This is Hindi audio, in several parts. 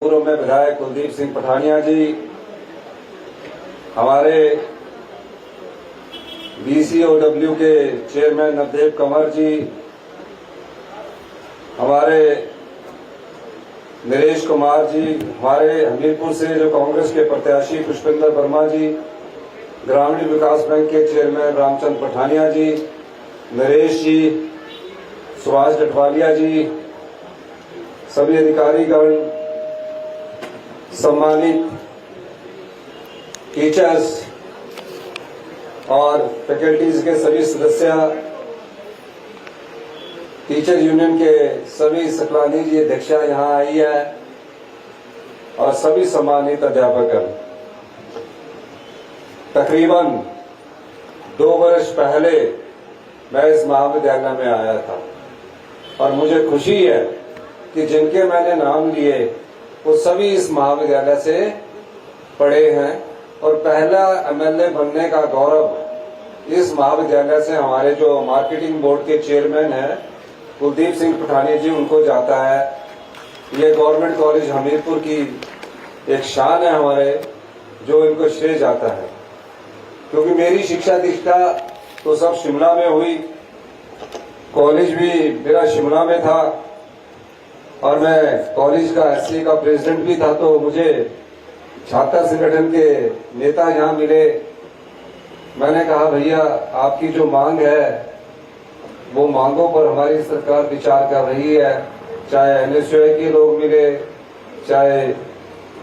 पूर्व में विधायक कुलदीप सिंह पठानिया जी, हमारे BCOW के चेयरमैन नवदेव कंवर जी, हमारे नरेश कुमार जी, हमारे हमीरपुर से जो कांग्रेस के प्रत्याशी पुष्पेंद्र वर्मा जी, ग्रामीण विकास बैंक के चेयरमैन रामचंद्र पठानिया जी, नरेश जी, सुभाष डटवालिया जी, सभी अधिकारीगण, सम्मानित टीचर्स और फैकल्टीज के सभी सदस्य, टीचर यूनियन के सभी सकलानी जी अध्यक्षा यहाँ आई है और सभी सम्मानित अध्यापक। तकरीबन 2 वर्ष पहले मैं इस महाविद्यालय में आया था और मुझे खुशी है कि जिनके मैंने नाम लिए वो सभी इस महाविद्यालय से पढ़े हैं और पहला MLA बनने का गौरव इस महाविद्यालय से हमारे जो मार्केटिंग बोर्ड के चेयरमैन हैं कुलदीप सिंह पठानिया जी, उनको जाता है। ये गवर्नमेंट कॉलेज हमीरपुर की एक शान है हमारे, जो इनको श्रेय जाता है, क्योंकि मेरी शिक्षा दीक्षा तो सब शिमला में हुई, कॉलेज भी मेरा शिमला में था और मैं कॉलेज का SC का प्रेसिडेंट भी था, तो मुझे छात्र संगठन के नेता यहाँ मिले। मैंने कहा भैया आपकी जो मांग है वो मांगों पर हमारी सरकार विचार कर रही है, चाहे NSUI के लोग मिले, चाहे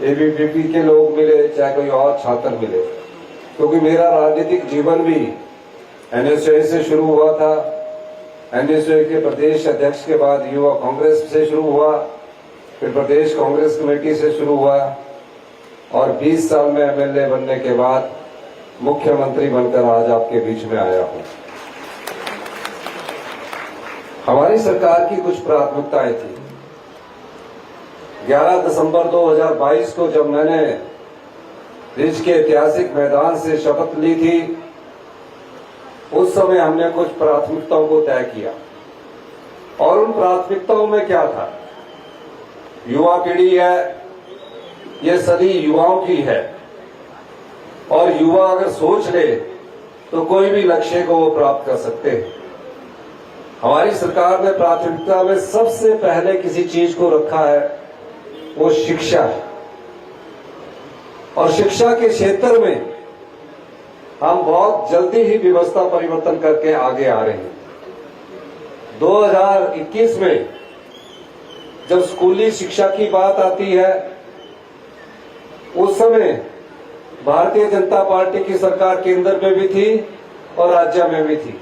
ABVP के लोग मिले, चाहे कोई और छात्र मिले, क्योंकि मेरा राजनीतिक जीवन भी NSUI से शुरू हुआ था। NSUI के प्रदेश अध्यक्ष के बाद युवा कांग्रेस से शुरू हुआ, फिर प्रदेश कांग्रेस कमेटी से शुरू हुआ और 20 साल में MLA बनने के बाद मुख्यमंत्री बनकर आज आपके बीच में आया हूं। हमारी सरकार की कुछ प्राथमिकताएं थी। 11 दिसंबर 2022 को जब मैंने रिज के ऐतिहासिक मैदान से शपथ ली थी, उस समय हमने कुछ प्राथमिकताओं को तय किया और उन प्राथमिकताओं में क्या था? युवा पीढ़ी है, ये सदी युवाओं की है और युवा अगर सोच ले तो कोई भी लक्ष्य को वो प्राप्त कर सकते हैं। हमारी सरकार ने प्राथमिकता में सबसे पहले किसी चीज को रखा है, वो शिक्षा है और शिक्षा के क्षेत्र में हम बहुत जल्दी ही व्यवस्था परिवर्तन करके आगे आ रहे हैं। 2021 में जब स्कूली शिक्षा की बात आती है, उस समय भारतीय जनता पार्टी की सरकार केंद्र में भी थी और राज्य में भी थी,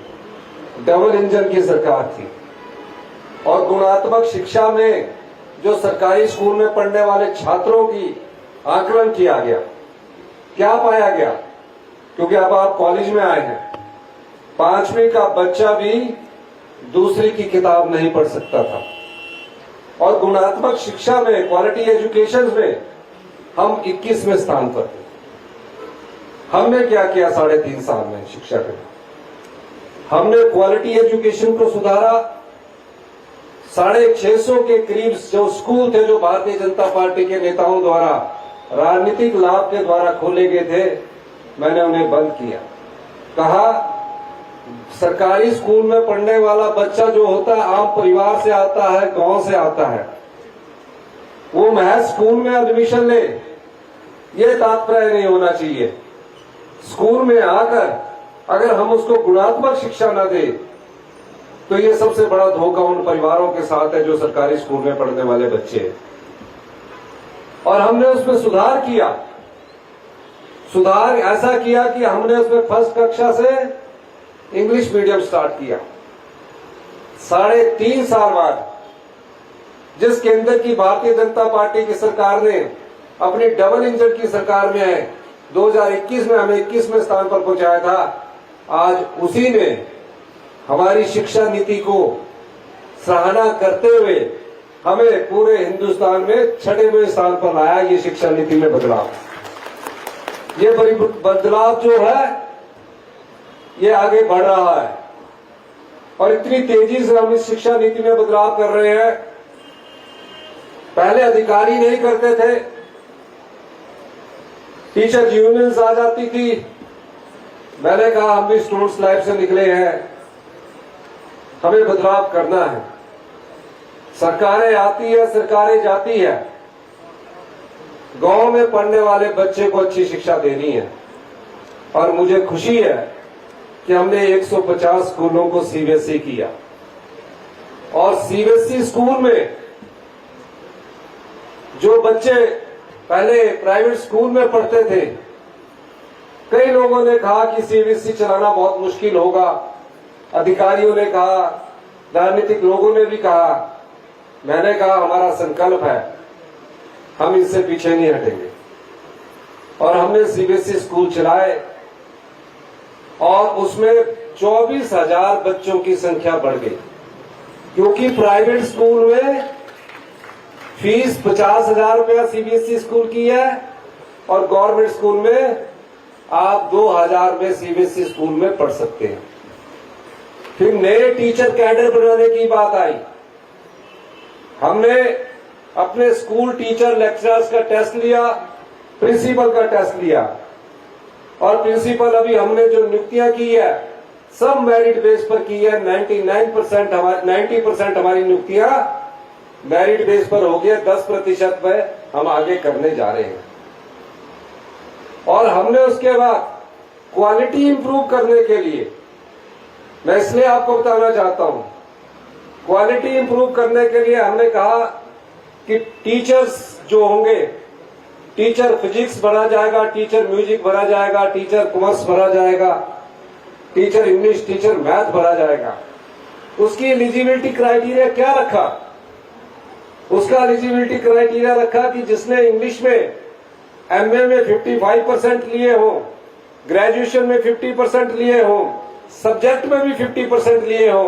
डबल इंजन की सरकार थी और गुणात्मक शिक्षा में जो सरकारी स्कूल में पढ़ने वाले छात्रों की आकलन किया गया, क्या पाया गया? क्योंकि अब आप कॉलेज में आए हैं, 5वीं का बच्चा भी दूसरी की किताब नहीं पढ़ सकता था और गुणात्मक शिक्षा में, क्वालिटी एजुकेशन में हम 21वें स्थान पर थे। हमने क्या किया 3.5 साल में शिक्षा के? हमने क्वालिटी एजुकेशन को सुधारा। 650 के करीब जो स्कूल थे, जो भारतीय जनता पार्टी के नेताओं द्वारा राजनीतिक लाभ के द्वारा खोले गए थे, मैंने उन्हें बंद किया। कहा सरकारी स्कूल में पढ़ने वाला बच्चा जो होता है, आम परिवार से आता है, गांव से आता है, वो महज स्कूल में एडमिशन ले, ये तात्पर्य नहीं होना चाहिए। स्कूल में आकर अगर हम उसको गुणात्मक शिक्षा न दे तो ये सबसे बड़ा धोखा उन परिवारों के साथ है जो सरकारी स्कूल में पढ़ने वाले बच्चे हैं। और हमने उसमें सुधार किया। सुधार ऐसा किया कि हमने उसमें फर्स्ट कक्षा से इंग्लिश मीडियम स्टार्ट किया। 3.5 साल बाद जिस केंद्र की भारतीय जनता पार्टी की सरकार ने अपनी डबल इंजन की सरकार में 2021 में हमें 21वें स्थान पर पहुंचाया था, आज उसी ने हमारी शिक्षा नीति को सराहना करते हुए हमें पूरे हिंदुस्तान में 6वें स्थान पर लाया। ये शिक्षा नीति में बदलाव, ये बदलाव जो है ये आगे बढ़ रहा है और इतनी तेजी से हम इस शिक्षा नीति में बदलाव कर रहे हैं। पहले अधिकारी नहीं करते थे, टीचर यूनियंस आ जाती थी। मैंने कहा हम भी स्टूडेंट्स लाइफ से निकले हैं, हमें बदलाव करना है। सरकारें आती है, सरकारें जाती है, गांव में पढ़ने वाले बच्चे को अच्छी शिक्षा देनी है। और मुझे खुशी है कि हमने 150 स्कूलों को सीबीएसई किया, और सीबीएसई स्कूल में जो बच्चे पहले प्राइवेट स्कूल में पढ़ते थे, कई लोगों ने कहा कि सीबीएसई चलाना बहुत मुश्किल होगा, अधिकारियों ने कहा, राजनीतिक लोगों ने भी कहा। मैंने कहा हमारा संकल्प है, हम इससे पीछे नहीं हटेंगे। और हमने सीबीएसई स्कूल चलाए, और उसमें 24,000 बच्चों की संख्या बढ़ गई, क्योंकि प्राइवेट स्कूल में फीस 50,000 रुपया सीबीएसई स्कूल की है, और गवर्नमेंट स्कूल में आप 2,000 में सीबीएसई स्कूल में पढ़ सकते हैं। फिर नए टीचर कैडर बनाने की बात आई। हमने अपने स्कूल टीचर लेक्चरर्स का टेस्ट लिया, प्रिंसिपल का टेस्ट लिया, और प्रिंसिपल अभी हमने जो नियुक्तियां की है सब मेरिट बेस पर की है। 90% हमारी नियुक्तियां मेरिट बेस पर हो गया, 10% पे हम आगे करने जा रहे हैं। और हमने उसके बाद क्वालिटी इंप्रूव करने के लिए, मैं इसलिए आपको बताना चाहता हूं, क्वालिटी इंप्रूव करने के लिए हमने कहा कि टीचर्स जो होंगे, टीचर फिजिक्स भरा जाएगा, टीचर म्यूजिक भरा जाएगा, टीचर कॉमर्स भरा जाएगा, टीचर इंग्लिश, टीचर मैथ भरा जाएगा। उसकी एलिजिबिलिटी क्राइटेरिया क्या रखा? उसका एलिजिबिलिटी क्राइटेरिया रखा कि जिसने इंग्लिश में एमए में 55% लिए हो, ग्रेजुएशन में 50% लिए हो, सब्जेक्ट में भी 50% लिए हो,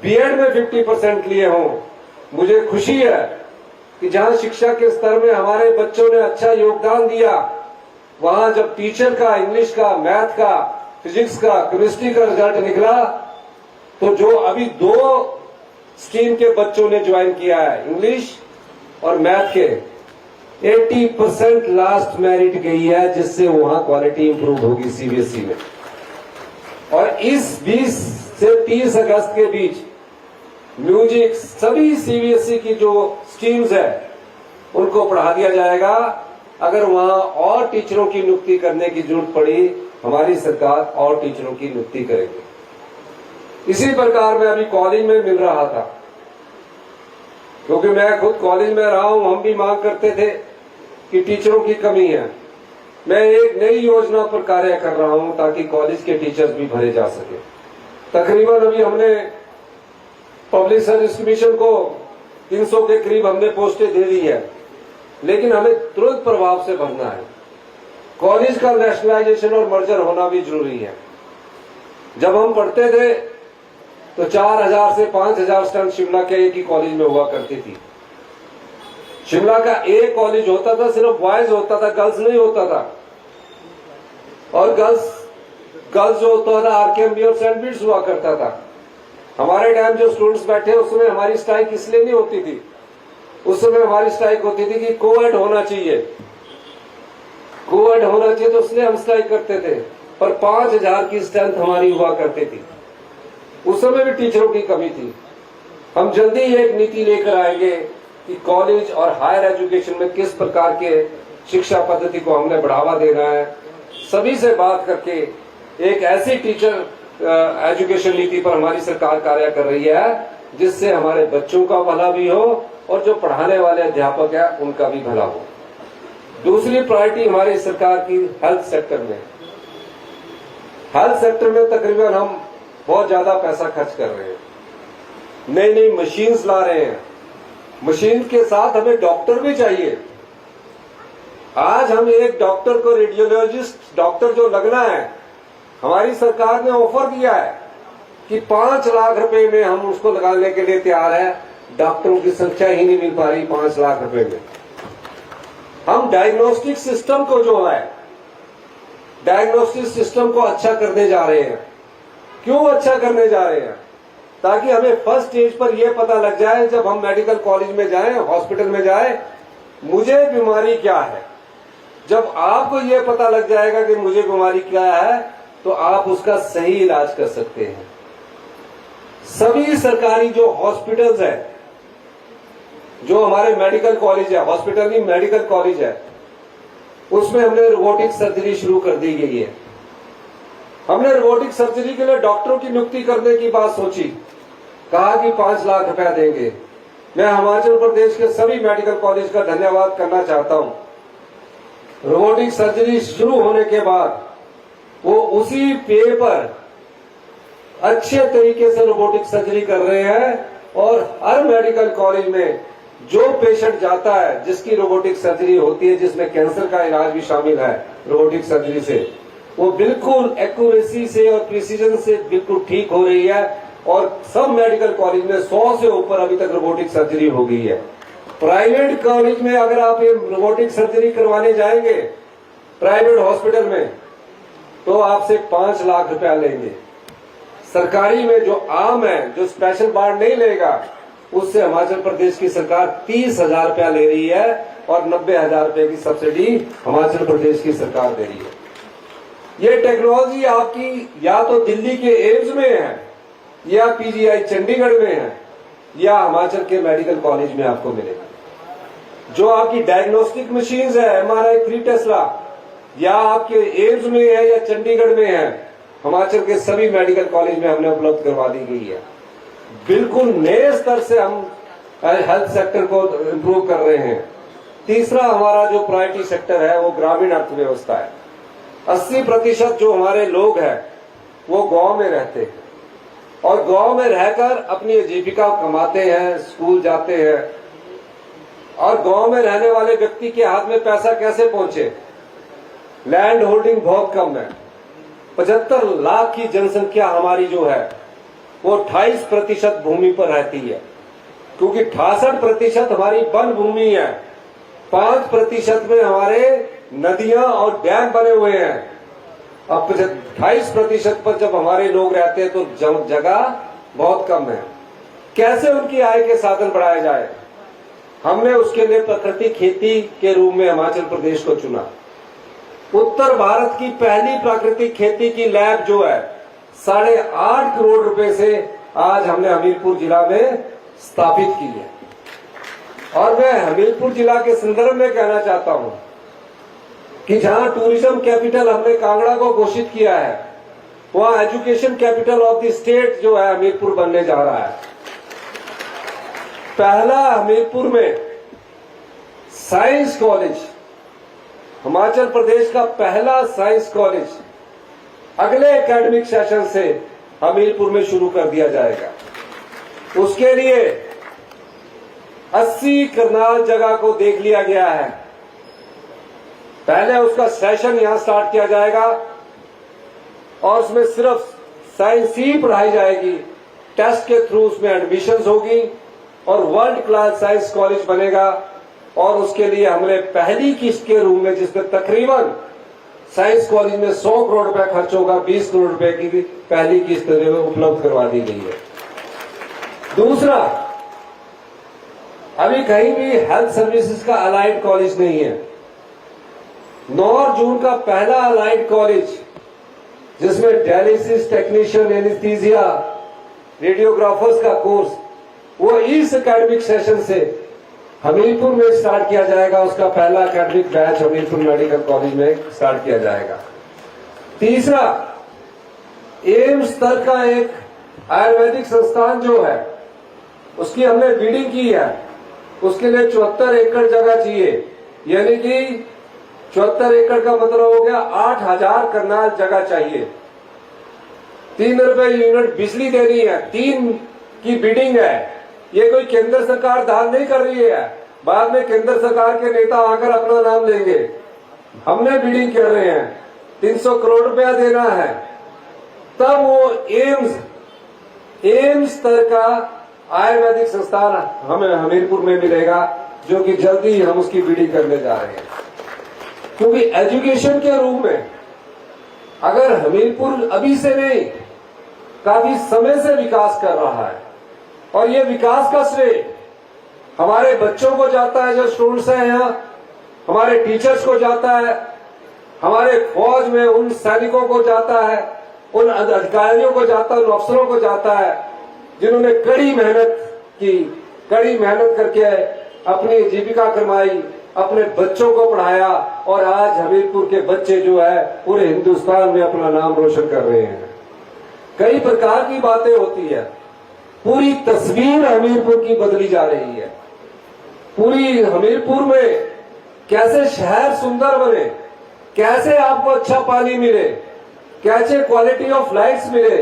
बीएड में 50% लिए हो। मुझे खुशी है कि जहां शिक्षा के स्तर में हमारे बच्चों ने अच्छा योगदान दिया, वहां जब टीचर का, इंग्लिश का, मैथ का, फिजिक्स का, केमिस्ट्री का रिजल्ट निकला, तो जो अभी 2 स्ट्रीम के बच्चों ने ज्वाइन किया है, इंग्लिश और मैथ के, 80% लास्ट मेरिट गई है, जिससे वहां क्वालिटी इंप्रूव होगी सीबीएसई में। और इस 20 से 30 अगस्त के बीच म्यूजिक सभी सीबीएसई की जो स्ट्रीम्स है उनको पढ़ा दिया जाएगा। अगर वहां और टीचरों की नियुक्ति करने की जरूरत पड़ी, हमारी सरकार और टीचरों की नियुक्ति करेगी। इसी प्रकार मैं अभी कॉलेज में मिल रहा था, क्योंकि मैं खुद कॉलेज में रहा हूं, हम भी मांग करते थे कि टीचरों की कमी है। मैं एक नई योजना पर कार्य कर रहा हूं ताकि कॉलेज के टीचर्स भी भरे जा सके। तकरीबन अभी हमने पब्लिक सर्विस कमीशन को 300 के करीब हमने पोस्टें दे दी है, लेकिन हमें तुरंत प्रभाव से भरना है। कॉलेज का नेशनलाइजेशन और मर्जर होना भी जरूरी है। जब हम पढ़ते थे तो 4,000 से 5,000 स्टूडेंट शिमला के एक ही कॉलेज में हुआ करती थी। शिमला का एक कॉलेज होता था, सिर्फ बॉयज होता था, गर्ल्स नहीं होता था। और गर्ल्स जो होता था आरकेएमबी और सेंट बीट्स हुआ करता था। हमारे टाइम जो स्टूडेंट्स बैठे उस समय हमारी स्ट्राइक इसलिए नहीं होती थी, उस समय हमारी स्ट्राइक होती थी कि कोएड होना चाहिए, कोएड होना चाहिए, तो इसलिए हम स्ट्राइक करते थे। पर 5,000 की स्ट्रेंथ हमारी हुआ करती थी। उस समय भी टीचरों की कमी थी। हम जल्दी एक नीति लेकर आएंगे कि कॉलेज और हायर एजुकेशन में किस प्रकार के शिक्षा पद्धति को हमने बढ़ावा देना है। सभी से बात करके एक ऐसी टीचर एजुकेशन नीति पर हमारी सरकार कार्य कर रही है जिससे हमारे बच्चों का भला भी हो और जो पढ़ाने वाले अध्यापक है उनका भी भला हो। दूसरी प्रायोरिटी हमारी सरकार की हेल्थ सेक्टर में। हेल्थ सेक्टर में तकरीबन हम बहुत ज्यादा पैसा खर्च कर रहे हैं, नई नई मशीन्स ला रहे हैं। मशीन के साथ हमें डॉक्टर भी चाहिए। आज हम एक डॉक्टर को, रेडियोलॉजिस्ट डॉक्टर जो लगना है, हमारी सरकार ने ऑफर दिया है कि 5 लाख रुपए में हम उसको लगाने के लिए तैयार है। डॉक्टरों की संख्या ही नहीं मिल पा रही 5 लाख रुपए में। हम डायग्नोस्टिक सिस्टम को जो है, डायग्नोस्टिक सिस्टम को अच्छा करने जा रहे हैं। क्यों अच्छा करने जा रहे हैं? ताकि हमें फर्स्ट स्टेज पर यह पता लग जाए, जब हम मेडिकल कॉलेज में जाएं, हॉस्पिटल में जाएं, मुझे बीमारी क्या है। जब आपको यह पता लग जाएगा कि मुझे बीमारी क्या है, तो आप उसका सही इलाज कर सकते हैं। सभी सरकारी जो हॉस्पिटल्स है, जो हमारे मेडिकल कॉलेज है, हॉस्पिटल नहीं मेडिकल कॉलेज है, उसमें हमने रोबोटिक सर्जरी शुरू कर दी गई है। हमने रोबोटिक सर्जरी के लिए डॉक्टरों की नियुक्ति करने की बात सोची, कहा कि 5 लाख रुपया देंगे। मैं हिमाचल प्रदेश के सभी मेडिकल कॉलेज का धन्यवाद करना चाहता हूं। रोबोटिक सर्जरी शुरू होने के बाद वो उसी पे पर अच्छे तरीके से रोबोटिक सर्जरी कर रहे हैं, और हर मेडिकल कॉलेज में जो पेशेंट जाता है जिसकी रोबोटिक सर्जरी होती है, जिसमें कैंसर का इलाज भी शामिल है रोबोटिक सर्जरी से, वो बिल्कुल एक्यूरेसी से और प्रिसीजन से बिल्कुल ठीक हो रही है। और सब मेडिकल कॉलेज में 100 से ऊपर अभी तक रोबोटिक सर्जरी हो गई है। प्राइवेट कॉलेज में अगर आप ये रोबोटिक सर्जरी करवाने जाएंगे प्राइवेट हॉस्पिटल में, तो आपसे 5 लाख रुपया लेंगे। सरकारी में जो आम है, जो स्पेशल वार्ड नहीं लेगा, उससे हिमाचल प्रदेश की सरकार 30,000 रुपया ले रही है, और 90,000 रुपए की सब्सिडी हिमाचल प्रदेश की सरकार दे रही है। ये टेक्नोलॉजी आपकी या तो दिल्ली के एम्स में है, या पीजीआई चंडीगढ़ में है, या हिमाचल के मेडिकल कॉलेज में आपको मिलेगा। जो आपकी डायग्नोस्टिक मशीन्स है, MRI 3 टेस्ला, या आपके एम्स में है या चंडीगढ़ में है, हिमाचल के सभी मेडिकल कॉलेज में हमने उपलब्ध करवा दी गई है। बिल्कुल नए स्तर से हम हेल्थ सेक्टर को इंप्रूव कर रहे हैं। तीसरा हमारा जो प्रायोरिटी सेक्टर है वो ग्रामीण अर्थव्यवस्था है। 80% जो हमारे लोग हैं वो गांव में रहते हैं, और गांव में रहकर अपनी आजीविका कमाते हैं, स्कूल जाते हैं। और गांव में रहने वाले व्यक्ति के हाथ में पैसा कैसे पहुंचे? लैंड होल्डिंग बहुत कम है। 75 लाख की जनसंख्या हमारी जो है वो 28% भूमि पर रहती है, क्योंकि 68% हमारी वन भूमि है। 5% में हमारे नदियां और डैम बने हुए हैं। अब 28% पर जब हमारे लोग रहते हैं तो जगह बहुत कम है। कैसे उनकी आय के साधन बढ़ाए जाए? हमने उसके लिए प्राकृतिक खेती के रूप में हिमाचल प्रदेश को चुना। उत्तर भारत की पहली प्राकृतिक खेती की लैब जो है 8.5 करोड़ रुपए से आज हमने हमीरपुर जिला में स्थापित की है। और मैं हमीरपुर जिला के संदर्भ में कहना चाहता हूं कि जहां टूरिज्म कैपिटल हमने कांगड़ा को घोषित किया है, वहां education capital of the state जो है हमीरपुर बनने जा रहा है। पहला हमीरपुर में साइंस कॉलेज, हिमाचल प्रदेश का पहला साइंस कॉलेज अगले एकेडमिक सेशन से हमीरपुर में शुरू कर दिया जाएगा। उसके लिए 80 करनाल जगह को देख लिया गया है। पहले उसका सेशन यहां स्टार्ट किया जाएगा और उसमें सिर्फ साइंस ही पढ़ाई जाएगी। टेस्ट के थ्रू उसमें एडमिशंस होगी और वर्ल्ड क्लास साइंस कॉलेज बनेगा। और उसके लिए हमने पहली किस्त के रूप में, जिसमें तकरीबन साइंस कॉलेज में 100 करोड़ रुपए खर्च होगा, 20 करोड़ रुपए की भी पहली किस्त उपलब्ध करवा दी गई है। दूसरा, अभी कहीं भी हेल्थ सर्विसेज का अलाइड कॉलेज नहीं है। 9 जून का पहला अलाइड कॉलेज, जिसमें डायलिसिस टेक्नीशियन, एनेस्थीसिया, रेडियोग्राफर्स का कोर्स, वो इस एकेडमिक सेशन से हमीरपुर में स्टार्ट किया जाएगा। उसका पहला academic batch Hamirpur medical college में स्टार्ट किया जाएगा। तीसरा, एम्स स्तर का एक आयुर्वेदिक संस्थान जो है, उसकी हमने बिडिंग की है। उसके लिए 74 एकड़ जगह चाहिए, यानी कि 74 एकड़ का मतलब हो गया 8,000 करनाल जगह चाहिए। 3 रुपए यूनिट बिजली देनी है। 3 की बिडिंग है। ये कोई केंद्र सरकार दान नहीं कर रही है। बाद में केंद्र सरकार के नेता आकर अपना नाम लेंगे। हमने बिडिंग कर रहे हैं, 300 करोड़ रुपया देना है। तब वो एम्स स्तर का आयुर्वेदिक संस्थान हमें हमीरपुर में मिलेगा, जो कि जल्दी ही हम उसकी बिडिंग करने जा रहे हैं। क्योंकि एजुकेशन के रूप में अगर हमीरपुर अभी से नहीं, काफी समय से विकास कर रहा है और ये विकास का श्रेय हमारे बच्चों को जाता है जो स्टूडेंट्स हैं यहाँ, हमारे टीचर्स को जाता है, हमारे फौज में उन सैनिकों को जाता है, उन अधिकारियों को जाता है, उन अफसरों को जाता है जिन्होंने कड़ी मेहनत करके अपनी जीविका कमाई, अपने बच्चों को पढ़ाया और आज हमीरपुर के बच्चे जो है पूरे हिंदुस्तान में अपना नाम रोशन कर रहे हैं। कई प्रकार की बातें होती है, पूरी तस्वीर हमीरपुर की बदली जा रही है। पूरी हमीरपुर में कैसे शहर सुंदर बने, कैसे आपको अच्छा पानी मिले, कैसे क्वालिटी ऑफ लाइफ्स मिले,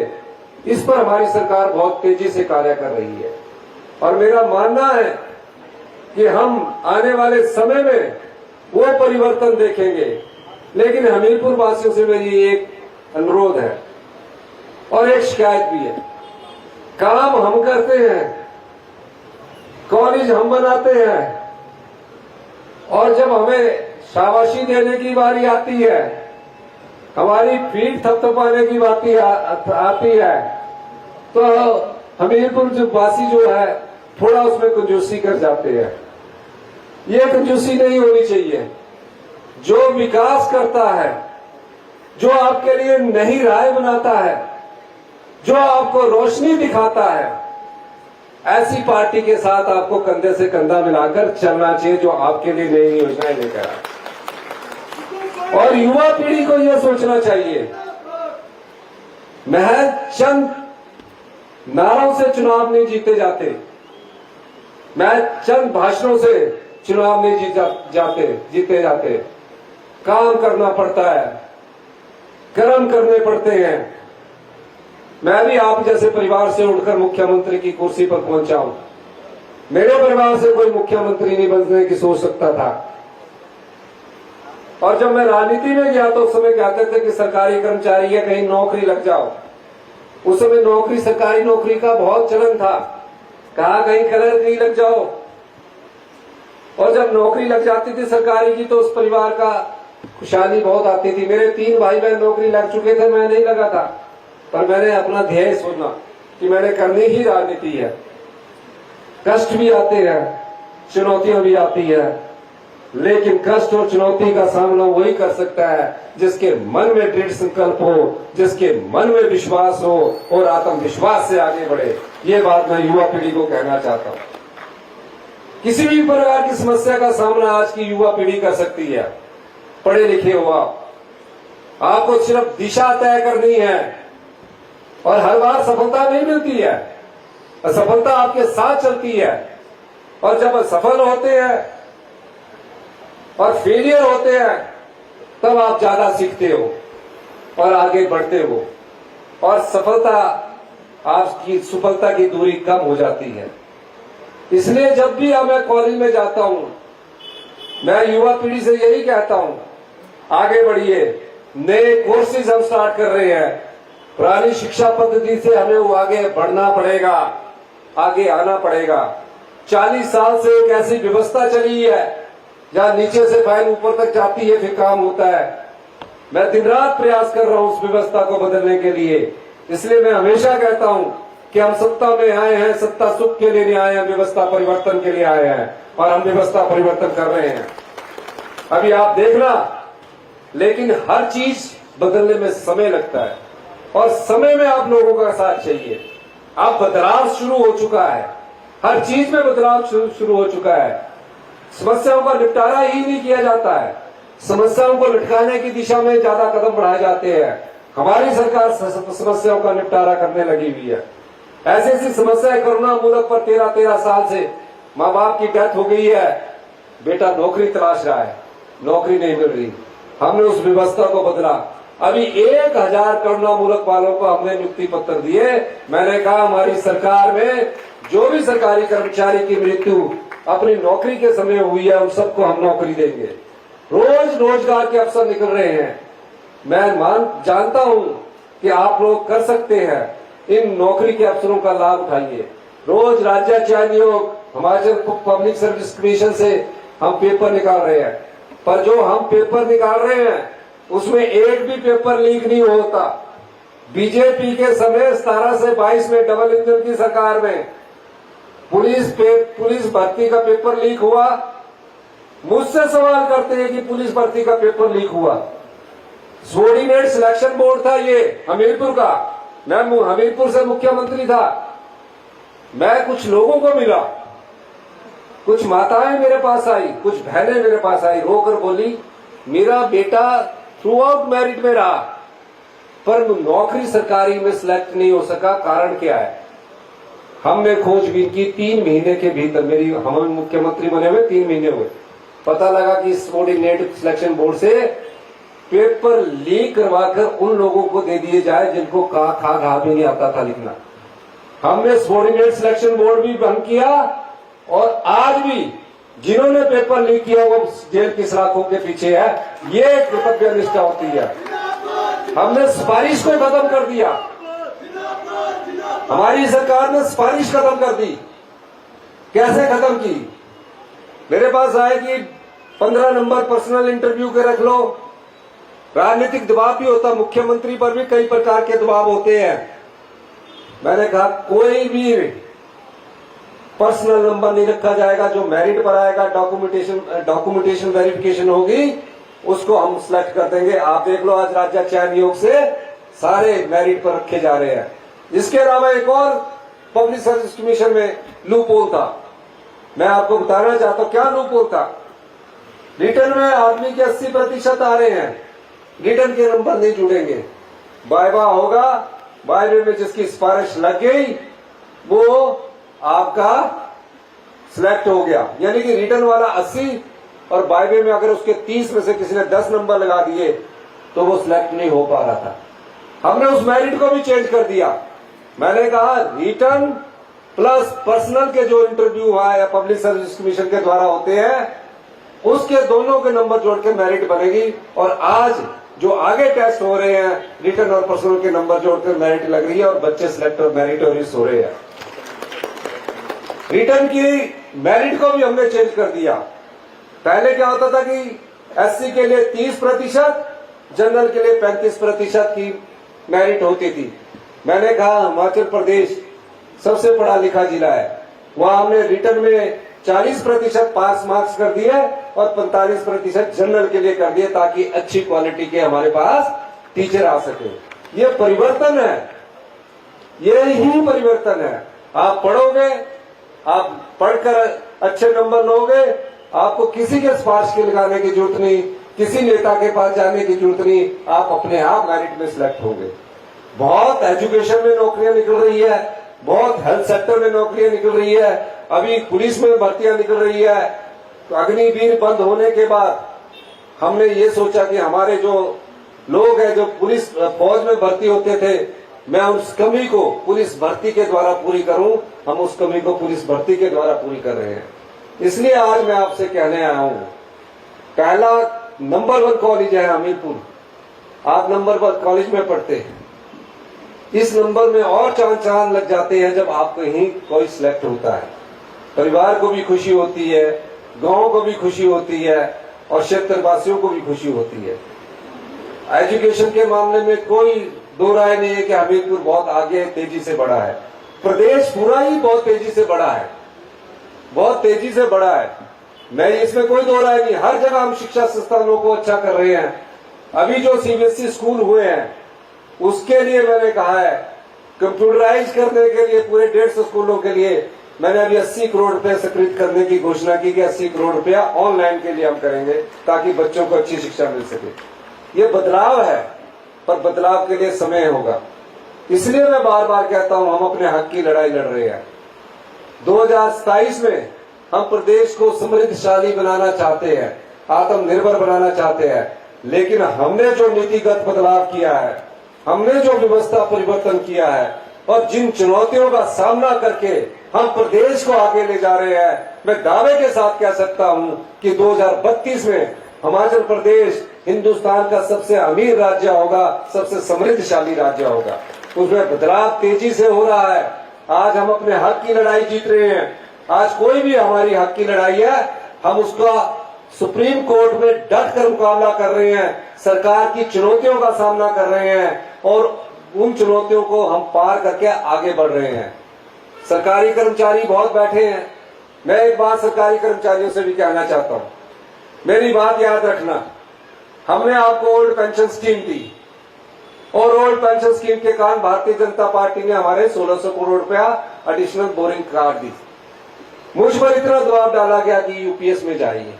इस पर हमारी सरकार बहुत तेजी से कार्य कर रही है। और मेरा मानना है कि हम आने वाले समय में वो परिवर्तन देखेंगे। लेकिन हमीरपुर वासियों से मेरी एक अनुरोध है और एक शिकायत भी है। काम हम करते हैं, कॉलेज हम बनाते हैं और जब हमें शाबाशी देने की बारी आती है, हमारी पीठ थपथपाने की बात आती है, तो हमीरपुर जो वासी जो है थोड़ा उसमें कंजूसी कर जाते हैं। ये कंजूसी नहीं होनी चाहिए। जो विकास करता है, जो आपके लिए नई राह बनाता है, जो आपको रोशनी दिखाता है, ऐसी पार्टी के साथ आपको कंधे से कंधा मिलाकर चलना चाहिए जो आपके लिए नई योजनाएं लेकर आए। और युवा पीढ़ी को यह सोचना चाहिए, महज चंद नारों से चुनाव नहीं जीते जाते, महज चंद भाषणों से चुनाव नहीं जीते जाते। काम करना पड़ता है, कर्म करने पड़ते हैं। मैं भी आप जैसे परिवार से उठकर मुख्यमंत्री की कुर्सी पर पहुंचा हूं। मेरे परिवार से कोई मुख्यमंत्री नहीं बनने की सोच सकता था। और जब मैं राजनीति में गया तो उस समय कहते थे कि सरकारी कर्मचारी है, कहीं नौकरी लग जाओ। उस समय नौकरी, सरकारी नौकरी का बहुत चलन था, कहा कहीं कलर नहीं लग जाओ। और जब नौकरी लग जाती थी सरकारी की तो उस परिवार का खुशहाली बहुत आती थी। मेरे 3 भाई बहन नौकरी लग चुके थे, मैं नहीं लगा था, पर मैंने अपना ध्येय सोचा कि मैंने करनी ही राजनीति है। कष्ट भी आते हैं, चुनौतियां भी आती है, लेकिन कष्ट और चुनौती का सामना वही कर सकता है जिसके मन में दृढ़ संकल्प हो, जिसके मन में विश्वास हो और आत्मविश्वास से आगे बढ़े। ये बात मैं युवा पीढ़ी को कहना चाहता हूं। किसी भी प्रकार की समस्या का सामना आज की युवा पीढ़ी कर सकती है। पढ़े लिखे हो आपको सिर्फ दिशा तय करनी है और हर बार सफलता नहीं मिलती है, असफलता आपके साथ चलती है। और जब सफल होते हैं और फेलियर होते हैं तब आप ज्यादा सीखते हो और आगे बढ़ते हो और सफलता, आपकी सफलता की दूरी कम हो जाती है। इसलिए जब भी मैं कॉलेज में जाता हूं, मैं युवा पीढ़ी से यही कहता हूं, आगे बढ़िए। नए कोर्सेज हम स्टार्ट कर रहे हैं। पुरानी शिक्षा पद्धति से हमें वो आगे बढ़ना पड़ेगा, आगे आना पड़ेगा। 40 साल से एक ऐसी व्यवस्था चली है जहां नीचे से फाइल ऊपर तक जाती है, फिर काम होता है। मैं दिन रात प्रयास कर रहा हूं उस व्यवस्था को बदलने के लिए। इसलिए मैं हमेशा कहता हूं कि हम सत्ता में आए हैं, सत्ता सुख के लिए नहीं आए हैं, व्यवस्था परिवर्तन के लिए आए हैं और हम व्यवस्था परिवर्तन कर रहे हैं। अभी आप देखना, लेकिन हर चीज बदलने में समय लगता है और समय में आप लोगों का साथ चाहिए। अब बदलाव शुरू हो चुका है, हर चीज में बदलाव शुरू हो चुका है। समस्याओं का निपटारा ही नहीं किया जाता है, समस्याओं को लटकाने की दिशा में ज्यादा कदम बढ़ाए जाते हैं। हमारी सरकार समस्याओं का निपटारा करने लगी हुई है। ऐसी ऐसी समस्या कोरोना मुल्क पर 13-13 साल से माँ बाप की डेथ हो गई है, बेटा नौकरी तलाश रहा है, नौकरी नहीं मिल रही। हमने उस व्यवस्था को बदला। अभी 1000 कोरोना मुल्क वालों को हमने नियुक्ति पत्र दिए। मैंने कहा हमारी सरकार में जो भी सरकारी कर्मचारी की मृत्यु अपनी नौकरी के समय हुई है उन सबको हम नौकरी देंगे। रोज रोजगार के अवसर निकल रहे हैं। मैं जानता हूं कि आप लोग कर सकते हैं, इन नौकरी के अवसरों का लाभ उठाइए। रोज राज्य चयन आयोग, हिमाचल पब्लिक सर्विस कमीशन से हम पेपर निकाल रहे हैं, पर जो हम पेपर निकाल रहे हैं उसमें एक भी पेपर लीक नहीं होता। बीजेपी के समय 17 से 22 में डबल इंजन की सरकार में पुलिस भर्ती का पेपर लीक हुआ। मुझसे सवाल करते हैं कि पुलिस भर्ती का पेपर लीक हुआ। सबॉर्डिनेट सिलेक्शन बोर्ड था ये हमीरपुर का, मैं हमीरपुर से मुख्यमंत्री था। मैं कुछ लोगों को मिला, कुछ माताएं मेरे पास आई, कुछ बहनें मेरे पास आई, रोकर बोली मेरा बेटा थ्रू आउट मेरिट में रहा पर नौकरी सरकारी में सिलेक्ट नहीं हो सका, कारण क्या है? हमने खोजबीन की 3 महीने के भीतर, हम मुख्यमंत्री बने हुए 3 महीने हुए, पता लगा कि सबॉर्डिनेट सिलेक्शन बोर्ड से पेपर लीक करवाकर उन लोगों को दे दिए जाए जिनको खा भी नहीं आता था लिखना। हमने सबॉर्डिनेट सिलेक्शन बोर्ड भी बंद किया और आज भी जिन्होंने पेपर लीक किया वो जेल की सलाखों के पीछे है। ये कर्तव्य निष्ठा होती है। हमने सिफारिश को खत्म कर दिया, हमारी सरकार ने सिफारिश खत्म कर दी। कैसे खत्म की? मेरे पास आए कि 15 नंबर पर्सनल इंटरव्यू के रख लो। राजनीतिक दबाव भी होता, मुख्यमंत्री पर भी कई प्रकार के दबाव होते हैं। मैंने कहा कोई भी पर्सनल नंबर नहीं रखा जाएगा, जो मेरिट पर आएगा, डॉक्यूमेंटेशन वेरिफिकेशन होगी, उसको हम सिलेक्ट कर देंगे। आप देख लो आज राज्य चयन आयोग से सारे मेरिट पर रखे जा रहे हैं। इसके अलावा एक और पब्लिक सर्विस कमीशन में लूप होल था, मैं आपको बताना चाहता हूं क्या लूप होल था। रिटर्न में आदमी के 80% आ रहे हैं, रिटर्न के नंबर नहीं जुड़ेंगे। वाइवा होगा, वाइवे में जिसकी सिफारिश लग गई वो आपका सिलेक्ट हो गया, यानी कि रिटर्न वाला 80 और वाइवे में अगर उसके 30 में से किसी ने 10 नंबर लगा दिए तो वो सिलेक्ट नहीं हो पा रहा था। हमने उस मेरिट को भी चेंज कर दिया। मैंने कहा रिटर्न प्लस पर्सनल के जो इंटरव्यू हुआ या पब्लिक सर्विस कमीशन के द्वारा होते हैं उसके दोनों के नंबर जोड़ के मेरिट बनेगी। और आज जो आगे टेस्ट हो रहे हैं रिटर्न और पर्सनल के नंबर जोड़कर मेरिट लग रही है और बच्चे सिलेक्ट और मेरिटोरियस हो रहे हैं। रिटर्न की मेरिट को भी हमने चेंज कर दिया। पहले क्या होता था कि एससी के लिए 30%, जनरल के लिए 35% की मेरिट होती थी। मैंने कहा हिमाचल प्रदेश सबसे पढ़ा लिखा जिला है, वहां हमने रिटर्न में 40% पास मार्क्स कर दिए और 45% जनरल के लिए कर दिए ताकि अच्छी क्वालिटी के हमारे पास टीचर आ सके। ये परिवर्तन है, ये ही परिवर्तन है। आप पढ़ोगे, आप पढ़कर अच्छे नंबर लोगे, आपको किसी के सिफारिश के लगाने की जरूरत नहीं, किसी नेता के पास जाने की जरूरत नहीं, आप अपने आप मेरिट में सिलेक्ट होंगे। बहुत एजुकेशन में नौकरियां निकल रही है, बहुत हेल्थ सेक्टर में नौकरियां निकल रही है, अभी पुलिस में भर्तियां निकल रही है। तो अग्निवीर बंद होने के बाद हमने ये सोचा कि हमारे जो लोग हैं जो पुलिस फौज में भर्ती होते थे, मैं उस कमी को पुलिस भर्ती के द्वारा पूरी करूं। हम उस कमी को पुलिस भर्ती के द्वारा पूरी कर रहे हैं। इसलिए आज मैं आपसे कहने आया हूं, पहला नंबर 1 कॉलेज है हमीरपुर, आप नंबर 1 कॉलेज में पढ़ते हैं। इस नंबर में और चांद लग जाते हैं जब आप कहीं कोई सिलेक्ट होता है। परिवार को भी खुशी होती है, गांव को भी खुशी होती है और क्षेत्रवासियों को भी खुशी होती है। एजुकेशन के मामले में कोई दो राय नहीं है कि हमीरपुर बहुत आगे तेजी से बढ़ा है। प्रदेश पूरा ही बहुत तेजी से बढ़ा है, बहुत तेजी से बढ़ा है। मैं इसमें कोई दो राय नहीं, हर जगह हम शिक्षा संस्थानों को अच्छा कर रहे हैं। अभी जो सीबीएसई स्कूल हुए हैं उसके लिए मैंने कहा है कंप्यूटराइज करने के लिए पूरे 150 स्कूलों के लिए मैंने अभी 80 करोड़ रुपए स्वीकृत करने की घोषणा की कि 80 करोड़ रुपया ऑनलाइन के लिए हम करेंगे ताकि बच्चों को अच्छी शिक्षा मिल सके। ये बदलाव है, पर बदलाव के लिए समय होगा। इसलिए मैं बार बार कहता हूं हम अपने हक की लड़ाई लड़ रहे हैं। 2027 में हम प्रदेश को समृद्धशाली बनाना चाहते हैं, आत्मनिर्भर बनाना चाहते हैं, लेकिन हमने जो नीतिगत बदलाव किया है, हमने जो व्यवस्था परिवर्तन किया है और जिन चुनौतियों का सामना करके हम प्रदेश को आगे ले जा रहे हैं, मैं दावे के साथ कह सकता हूं कि 2032 में हिमाचल प्रदेश हिंदुस्तान का सबसे अमीर राज्य होगा, सबसे समृद्धशाली राज्य होगा। उसमें बदलाव तेजी से हो रहा है। आज हम अपने हक की लड़ाई जीत रहे हैं। आज कोई भी हमारी हक की लड़ाई है, हम उसका सुप्रीम कोर्ट में डट कर मुकाबला कर रहे हैं, सरकार की चुनौतियों का सामना कर रहे हैं और उन चुनौतियों को हम पार करके आगे बढ़ रहे हैं। सरकारी कर्मचारी बहुत बैठे हैं। मैं एक बात सरकारी कर्मचारियों से भी कहना चाहता हूं, मेरी बात याद रखना। हमने आपको ओल्ड पेंशन स्कीम दी और ओल्ड पेंशन स्कीम के कारण भारतीय जनता पार्टी ने हमारे 1600 करोड़ रुपया एडिशनल बोरिंग कार्ड दी। मुझ पर इतना दबाव डाला गया कि यूपीएस में जाइए।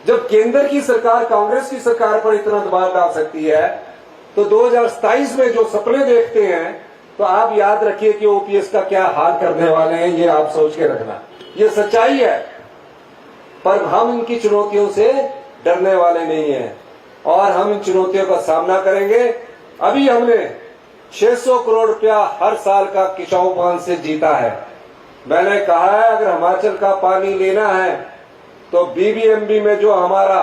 जब केंद्र की सरकार कांग्रेस की सरकार पर इतना दबाव डाल सकती है तो 2027 में जो सपने देखते हैं तो आप याद रखिए कि ओपीएस का क्या हाल करने वाले हैं, ये आप सोच के रखना। ये सच्चाई है, पर हम इनकी चुनौतियों से डरने वाले नहीं हैं और हम इन चुनौतियों का सामना करेंगे। अभी हमने 600 करोड़ रुपया हर साल का किसाऊ बांध से जीता है। मैंने कहा है अगर हिमाचल का पानी लेना है तो बीबीएमबी में जो हमारा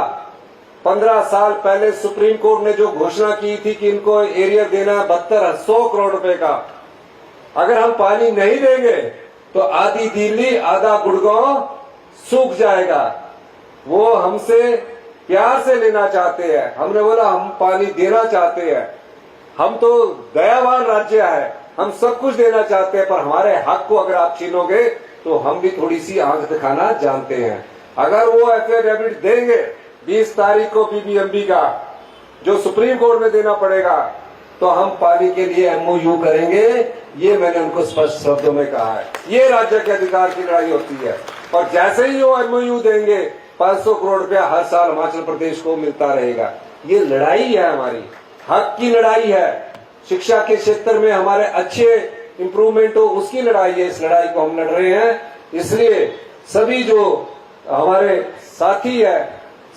15 साल पहले सुप्रीम कोर्ट ने जो घोषणा की थी कि इनको एरिया देना है 7200 करोड़ रुपए का, अगर हम पानी नहीं देंगे तो आधी दिल्ली आधा गुड़गांव सूख जाएगा। वो हमसे प्यार से लेना चाहते हैं। हमने बोला हम पानी देना चाहते हैं, हम तो दयावान राज्य है, हम सब कुछ देना चाहते हैं, पर हमारे हक को अगर आप छीनोगे तो हम भी थोड़ी सी आंख दिखाना जानते हैं। अगर वो एफिडेविट देंगे 20 तारीख को बीबीएमबी का जो सुप्रीम कोर्ट में देना पड़ेगा तो हम पानी के लिए एमओयू करेंगे। ये मैंने उनको स्पष्ट शब्दों में कहा है। ये राज्य के अधिकार की लड़ाई होती है और जैसे ही वो एमओयू देंगे 500 करोड़ रुपया हर साल हिमाचल प्रदेश को मिलता रहेगा। ये लड़ाई है, हमारी हक की लड़ाई है। शिक्षा के क्षेत्र में हमारे अच्छे इंप्रूवमेंट हो उसकी लड़ाई है। इस लड़ाई को हम लड़ रहे हैं। इसलिए सभी जो हमारे साथी है,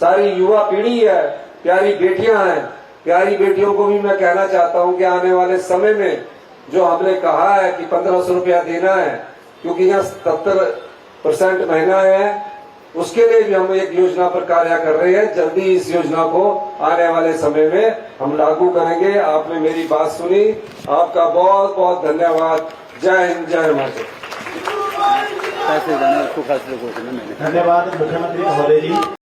सारी युवा पीढ़ी है, प्यारी बेटियां हैं, प्यारी बेटियों को भी मैं कहना चाहता हूं कि आने वाले समय में जो हमने कहा है कि 1500 रुपया देना है, क्योंकि यहाँ 77% महिलाएं हैं, उसके लिए भी हम एक योजना पर कार्य कर रहे हैं। जल्दी इस योजना को आने वाले समय में हम लागू करेंगे। आपने मेरी बात सुनी, आपका बहुत बहुत धन्यवाद। जय हिंद, जय हिमाचल। धन्यवाद मुख्यमंत्री महोदय जी।